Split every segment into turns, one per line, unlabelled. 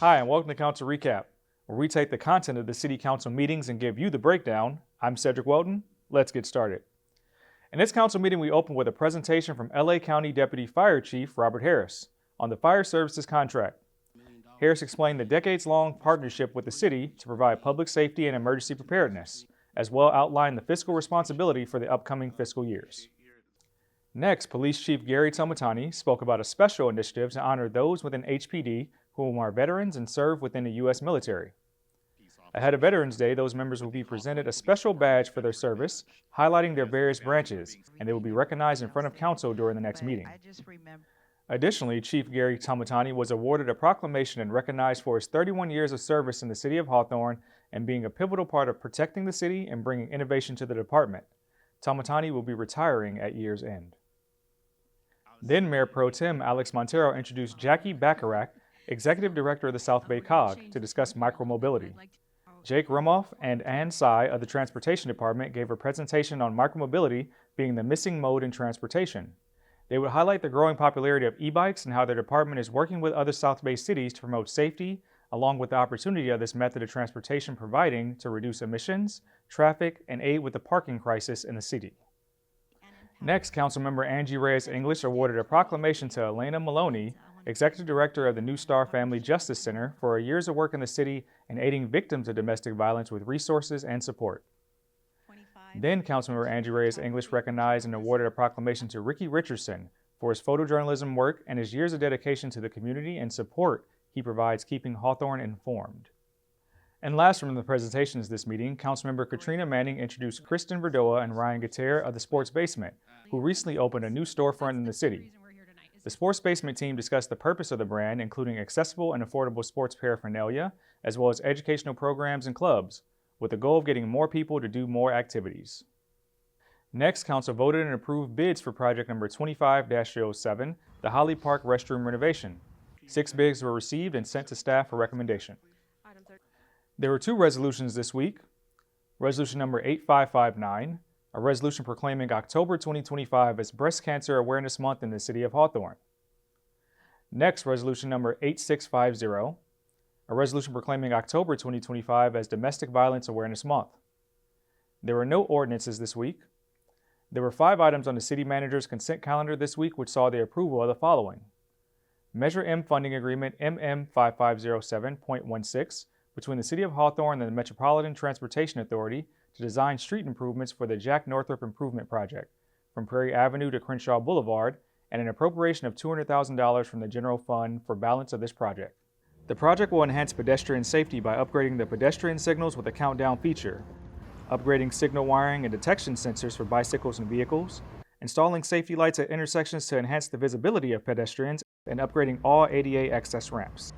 Hi, and welcome to Council Recap, where we take the content of the City Council meetings and give you the breakdown. I'm Cedric Weldon. Let's get started. In this council meeting, we open with a presentation from LA County Deputy Fire Chief Robert Harris on the fire services contract. Harris explained the decades-long partnership with the city to provide public safety and emergency preparedness, as well outline the fiscal responsibility for the upcoming fiscal years. Next, Police Chief Gary Tomatani spoke about a special initiative to honor those within HPD whom are veterans and serve within the U.S. military. Ahead of Veterans Day, those members will be presented a special badge for their service, highlighting their various branches, and they will be recognized in front of council during the next meeting. Additionally, Chief Gary Tomatani was awarded a proclamation and recognized for his 31 years of service in the city of Hawthorne and being a pivotal part of protecting the city and bringing innovation to the department. Tomatani will be retiring at year's end. Then Mayor Pro Tem Alex Montero introduced Jackie Bacharach, Executive Director of the South Bay COG, to discuss micromobility. Jake Rumoff and Ann Tsai of the Transportation Department gave a presentation on micromobility being the missing mode in transportation. They would highlight the growing popularity of e-bikes and how their department is working with other South Bay cities to promote safety, along with the opportunity of this method of transportation providing to reduce emissions, traffic, and aid with the parking crisis in the city. Next, Councilmember Angie Reyes English awarded a proclamation to Elena Maloney, Executive Director of the New Star Family Justice Center, for her years of work in the city and aiding victims of domestic violence with resources and support. Then, Councilmember Angie Reyes English recognized and awarded a proclamation to Ricky Richardson for his photojournalism work and his years of dedication to the community and support he provides keeping Hawthorne informed. And last from the presentations this meeting, Councilmember Katrina Manning introduced Kristen Verdoa and Ryan Gutierre of the Sports Basement, who recently opened a new storefront in the city. The Sports Basement team discussed the purpose of the brand, including accessible and affordable sports paraphernalia, as well as educational programs and clubs, with the goal of getting more people to do more activities. Next, Council voted and approved bids for project number 25-07, the Holly Park restroom renovation. 6 bids were received and sent to staff for recommendation. There were 2 resolutions this week. Resolution number 8559, a resolution proclaiming October 2025 as Breast Cancer Awareness Month in the city of Hawthorne. Next, resolution number 8650, a resolution proclaiming October 2025 as Domestic Violence Awareness Month. There were no ordinances this week. There were 5 items on the city manager's consent calendar this week which saw the approval of the following. Measure M Funding Agreement MM5507.16 between the City of Hawthorne and the Metropolitan Transportation Authority to design street improvements for the Jack Northrop Improvement Project from Prairie Avenue to Crenshaw Boulevard, and an appropriation of $200,000 from the general fund for balance of this project. The project will enhance pedestrian safety by upgrading the pedestrian signals with a countdown feature, upgrading signal wiring and detection sensors for bicycles and vehicles, installing safety lights at intersections to enhance the visibility of pedestrians, and upgrading all ADA access ramps.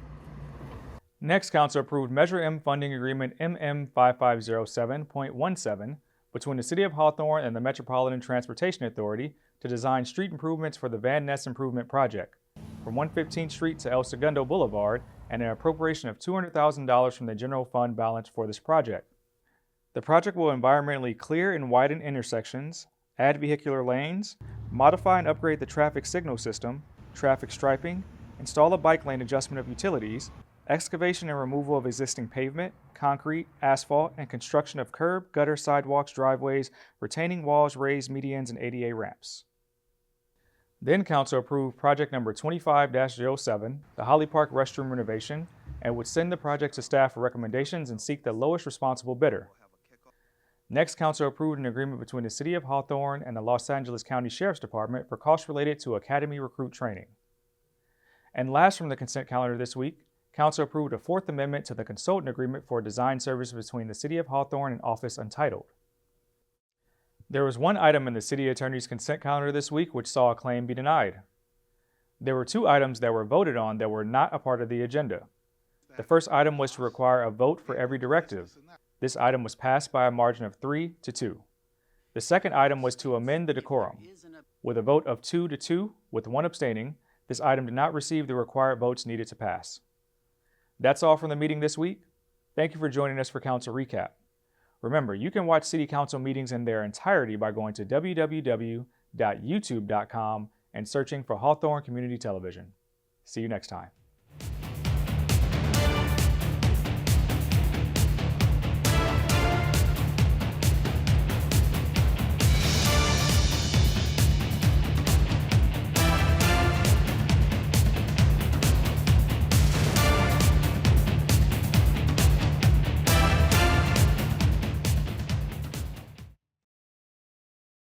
Next, Council approved Measure M Funding Agreement MM5507.17 between the City of Hawthorne and the Metropolitan Transportation Authority to design street improvements for the Van Ness Improvement Project from 115th Street to El Segundo Boulevard, and an appropriation of $200,000 from the general fund balance for this project. The project will environmentally clear and widen intersections, add vehicular lanes, modify and upgrade the traffic signal system, traffic striping, install a bike lane adjustment of utilities, excavation and removal of existing pavement, concrete, asphalt, and construction of curb, gutter, sidewalks, driveways, retaining walls, raised medians, and ADA ramps. Then Council approved project number 25-07, the Holly Park restroom renovation, and would send the project to staff for recommendations and seek the lowest responsible bidder. Next, Council approved an agreement between the City of Hawthorne and the Los Angeles County Sheriff's Department for costs related to Academy recruit training. And last from the consent calendar this week, Council approved a 4th amendment to the consultant agreement for design service between the City of Hawthorne and Office Untitled. There was 1 item in the City Attorney's consent calendar this week which saw a claim be denied. There were 2 items that were voted on that were not a part of the agenda. The first item was to require a vote for every directive. This item was passed by a margin of 3-2. The second item was to amend the decorum. With a vote of 2-2, with 1 abstaining, this item did not receive the required votes needed to pass. That's all from the meeting this week. Thank you for joining us for Council Recap. Remember, you can watch City Council meetings in their entirety by going to www.youtube.com and searching for Hawthorne Community Television. See you next time.